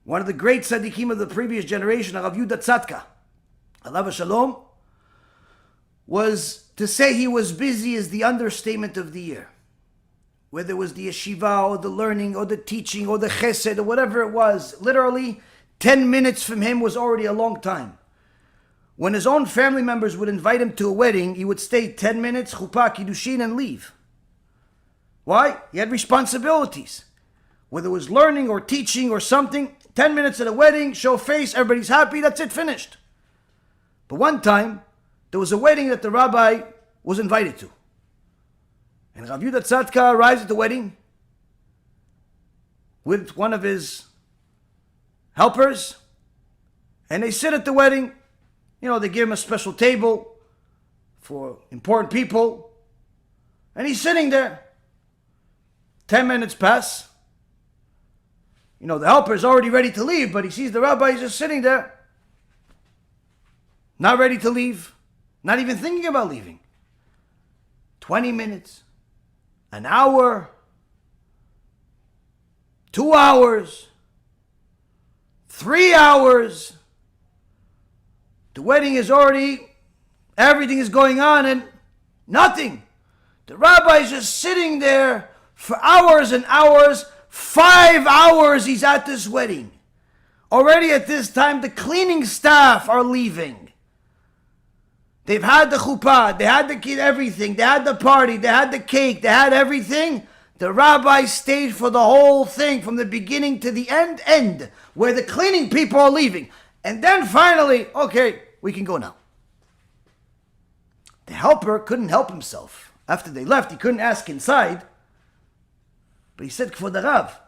one of the great tzaddikim of the previous generation, Rav Yudah Tzadka, alav shalom, was to say he was busy is the understatement of the year. Whether it was the yeshiva or the learning or the teaching or the chesed or whatever it was, literally 10 minutes from him was already a long time. When his own family members would invite him to a wedding, he would stay 10 minutes, chuppah, kiddushin, and leave. Why? He had responsibilities. Whether it was learning or teaching or something, 10 minutes at a wedding, show face, everybody's happy, that's it, finished. But one time, there was a wedding that the rabbi was invited to. And Rav Yudah Tzadka arrives at the wedding with one of his helpers, and they sit at the wedding. You know, they give him a special table for important people, and he's sitting there. 10 minutes pass. You know, the helper's already ready to leave, but he sees the rabbi just sitting there, not ready to leave, not even thinking about leaving. 20 minutes. An hour, 2 hours, 3 hours. The wedding is already, everything is going on and nothing. The rabbi is just sitting there for hours and hours. 5 hours he's at this wedding. Already at this time, the cleaning staff are leaving. They've had the chuppah, they had the kid, everything. They had the party, they had the cake, they had everything. The rabbi stayed for the whole thing from the beginning to the end, where the cleaning people are leaving. And then finally, okay, we can go now. The helper couldn't help himself. After they left, he couldn't ask inside. But he said, Kvod Rav,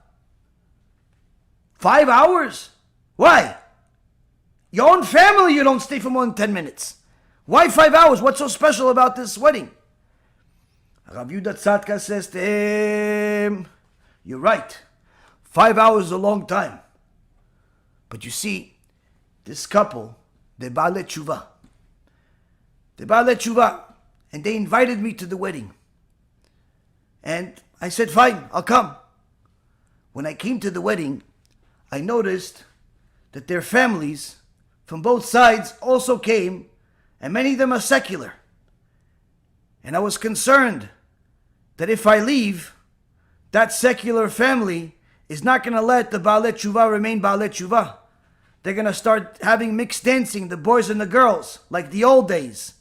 5 hours? Why? Your own family, you don't stay for more than 10 minutes. Why 5 hours? What's so special about this wedding? Rav Yudah Tzadka says to him, you're right. 5 hours is a long time. But you see, this couple, they're Baalei TeShuva. They're Baalei TeShuva. And they invited me to the wedding. And I said, fine, I'll come. When I came to the wedding, I noticed that their families from both sides also came, and many of them are secular. And I was concerned that if I leave, that secular family is not going to let the Baalei TeShuva remain Baalei TeShuva. They're going to start having mixed dancing, the boys and the girls, like the old days.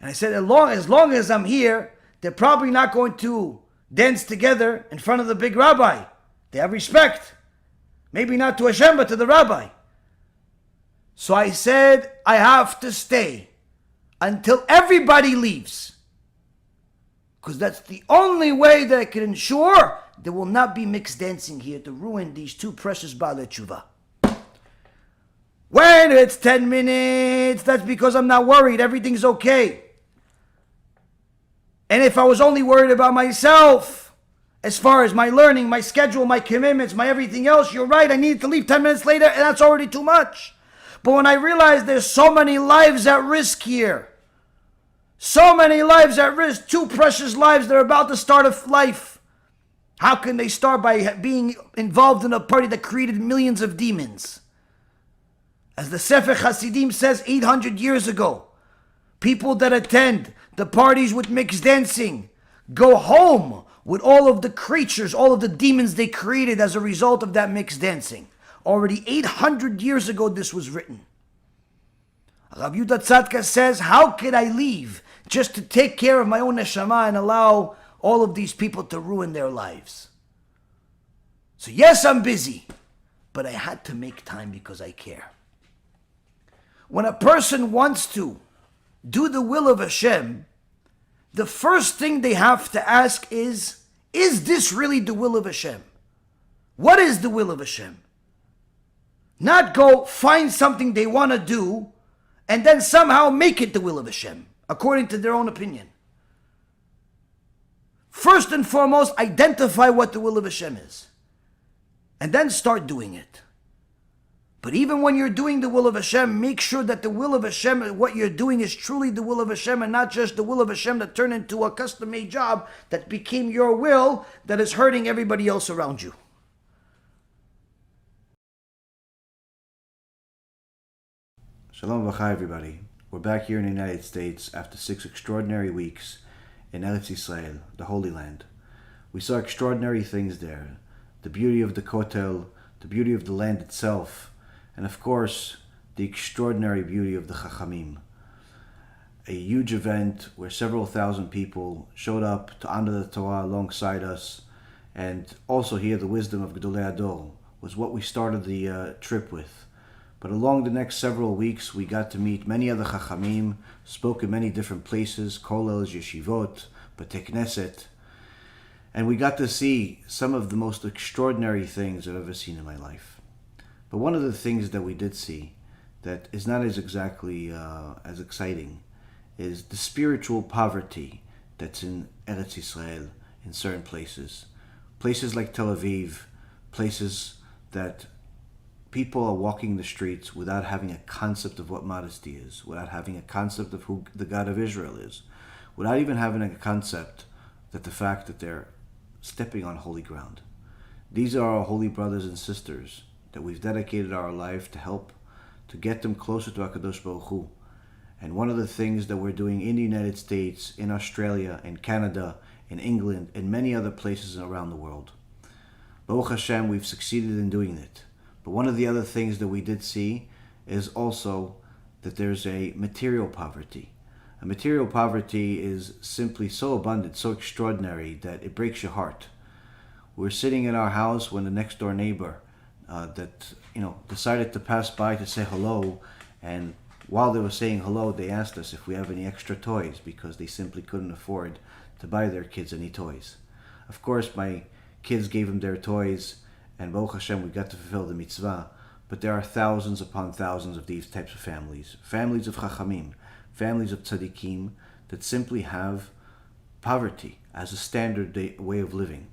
And I said, as long as I'm here, they're probably not going to dance together in front of the big rabbi. They have respect. Maybe not to HaShem, but to the rabbi. So I said, I have to stay until everybody leaves. Because that's the only way that I can ensure there will not be mixed dancing here to ruin these two precious Baalei TeShuva. When it's 10 minutes, that's because I'm not worried. Everything's okay. And if I was only worried about myself, as far as my learning, my schedule, my commitments, my everything else, you're right, I needed to leave 10 minutes later, and that's already too much. But when I realized there's so many lives at risk here, so many lives at risk, two precious lives that are about to start a life, how can they start by being involved in a party that created millions of demons? As the Sefer Hasidim says 800 years ago, people that attend the parties with mixed dancing go home with all of the creatures, all of the demons they created as a result of that mixed dancing. Already 800 years ago this was written. Rav Yudah Tzadka says, how could I leave just to take care of my own neshama and allow all of these people to ruin their lives? So yes, I'm busy, but I had to make time because I care. When a person wants to do the will of HaShem, the first thing they have to ask is this really the will of HaShem? What is the will of HaShem? Not go find something they want to do and then somehow make it the will of HaShem, according to their own opinion. First and foremost, identify what the will of HaShem is, and then start doing it. But even when you're doing the will of HaShem, make sure that the will of HaShem, what you're doing is truly the will of HaShem and not just the will of HaShem that turned into a custom-made job that became your will that is hurting everybody else around you. Shalom v'chai, everybody. We're back here in the United States after 6 extraordinary weeks in Eretz Yisrael, the Holy Land. We saw extraordinary things there. The beauty of the Kotel, the beauty of the land itself, and of course, the extraordinary beauty of the Chachamim. A huge event where several thousand people showed up to honor the Torah alongside us and also hear the wisdom of Gedolei Ador was what we started the trip with. But along the next several weeks, we got to meet many other Chachamim, spoke in many different places, kollels, yeshivot, Beit Knesset, and we got to see some of the most extraordinary things I've ever seen in my life. But one of the things that we did see that is not as exactly as exciting is the spiritual poverty that's in Eretz Yisrael in certain places. Places like Tel Aviv, places that people are walking the streets without having a concept of what modesty is, without having a concept of who the God of Israel is, without even having a concept that the fact that they're stepping on holy ground. These are our holy brothers and sisters that we've dedicated our life to help to get them closer to HaKadosh Baruch Hu. And one of the things that we're doing in the United States, in Australia, in Canada, in England, and many other places around the world. Baruch HaShem, we've succeeded in doing it. But one of the other things that we did see is also that there's a material poverty. A material poverty is simply so abundant, so extraordinary, that it breaks your heart. We're sitting in our house when the next door neighbor decided to pass by to say hello, and while they were saying hello, they asked us if we have any extra toys because they simply couldn't afford to buy their kids any toys. Of course, my kids gave them their toys, and Baruch Hashem, we got to fulfill the mitzvah, but there are thousands upon thousands of these types of families of Chachamim, families of tzaddikim that simply have poverty as a standard way of living.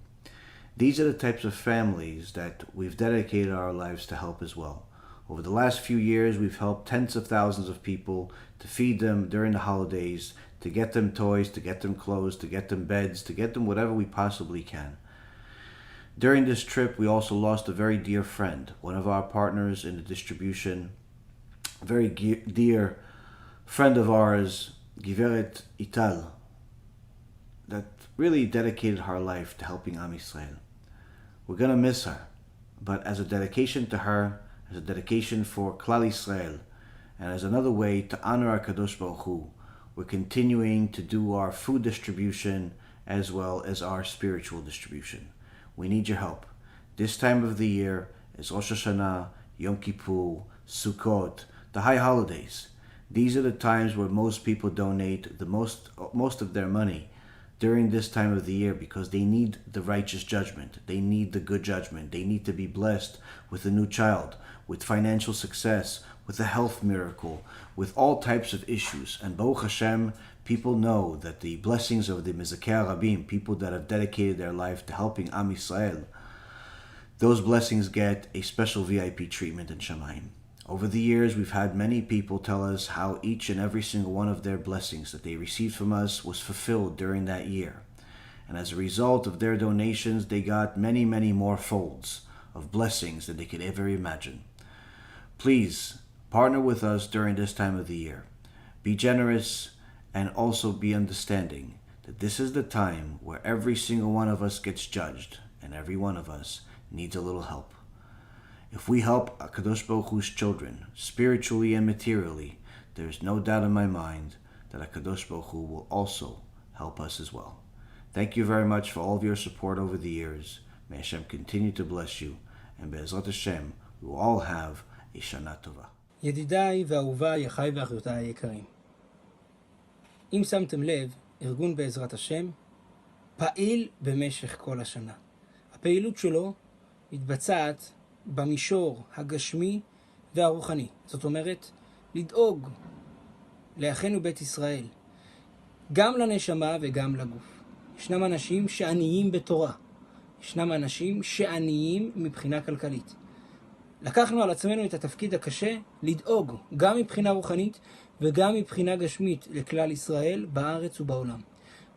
These are the types of families that we've dedicated our lives to help as well. Over the last few years, we've helped tens of thousands of people to feed them during the holidays, to get them toys, to get them clothes, to get them beds, to get them whatever we possibly can. During this trip, we also lost a very dear friend, one of our partners in the distribution, a very dear friend of ours, Giveret Ital, that really dedicated her life to helping Am Yisrael. We're going to miss her, but as a dedication to her, as a dedication for Klal Yisrael, and as another way to honor our Kadosh Baruch Hu, we're continuing to do our food distribution as well as our spiritual distribution. We need your help. This time of the year is Rosh HaShana, Yom Kippur, Sukkot, the high holidays. These are the times where most people donate the most of their money during this time of the year because they need the righteous judgment. They need the good judgment. They need to be blessed with a new child, with financial success, with a health miracle, with all types of issues. And Baruch Hashem, people know that the blessings of the Mezakei HaRabim, people that have dedicated their life to helping Am Yisrael, those blessings get a special VIP treatment in Shamayim. Over the years, we've had many people tell us how each and every single one of their blessings that they received from us was fulfilled during that year. And as a result of their donations, they got many, many more folds of blessings than they could ever imagine. Please, partner with us during this time of the year. Be generous and also be understanding that this is the time where every single one of us gets judged and every one of us needs a little help. If we help HaKadosh Baruch Hu's children, spiritually and materially, there is no doubt in my mind that HaKadosh Baruch Hu will also help us as well. Thank you very much for all of your support over the years. May Hashem continue to bless you, and BeEzrat Hashem, we will all have a Shana Tova. ידידיי ואהוביי, אחיי ואחיותיי היקרים, אם שמתם לב, ארגון בעזרת השם פעיל במשך כל השנה. הפעילות שלו מתבצעת במישור הגשמי והרוחני. זאת אומרת, לדאוג לאחינו בית ישראל, גם לנשמה וגם לגוף. ישנם אנשים שעניים בתורה. ישנם אנשים שעניים מבחינה כלכלית. לקחנו על עצמנו את התפקיד הקשה לדאוג גם מבחינה רוחנית וגם מבחינה גשמית לכלל ישראל בארץ ובעולם.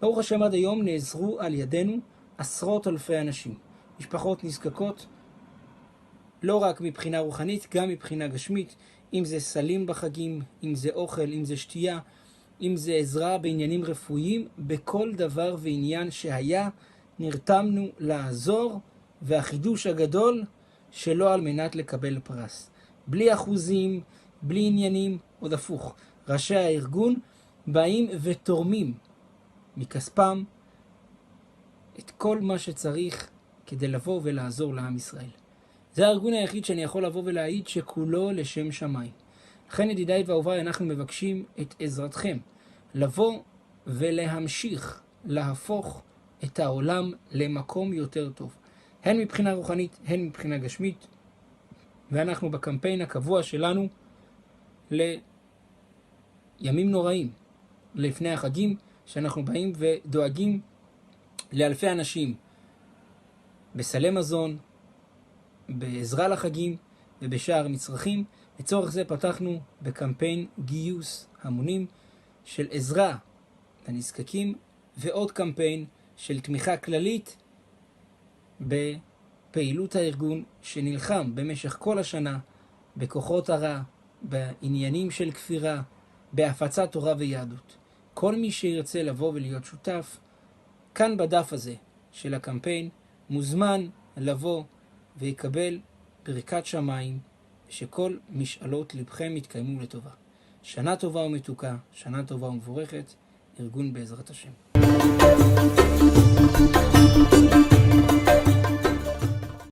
ברוך השם, עד היום נעזרו על ידינו עשרות אלפי אנשים. משפחות נזקקות, לא רק מבחינה רוחנית, גם מבחינה גשמית. אם זה סלים בחגים, אם זה אוכל, אם זה שתייה, אם זה עזרה בעניינים רפואיים, בכל דבר ועניין שהיה, נרתמנו לעזור, והחידוש הגדול שלא על מנת לקבל פרס. בלי אחוזים, בלי עניינים, עוד הפוך. ראשי הארגון באים ותורמים מכספם את כל מה שצריך כדי לבוא ולעזור לעם ישראל. זה הארגון היחיד שאני יכול לבוא ולהעיד שכולו לשם שמיים. לכן ידידיי ואהוביי, אנחנו מבקשים את עזרתכם לבוא ולהמשיך להפוך את העולם למקום יותר טוב. הן מבחינה רוחנית, הן מבחינה גשמית. ואנחנו בקמפיין הקבוע שלנו לימים נוראים, לפני החגים, שאנחנו באים ודואגים לאלפי אנשים בסלי מזון, בעזרה לחגים ובשאר מצרכים. לצורך זה פתחנו בקמפיין גיוס המונים של עזרה לנזקקים, ועוד קמפיין של תמיכה כללית בפעילות הארגון שנלחם במשך כל השנה בכוחות הרע, בעניינים של כפירה, בהפצת תורה ויהדות. כל מי שירצה לבוא ולהיות שותף, כאן בדף הזה של הקמפיין, מוזמן לבוא ויקבל ברכת שמיים, שכל משאלות לבכם יתקיימו לטובה. שנה טובה ומתוקה, שנה טובה ומבורכת, ארגון בעזרת השם.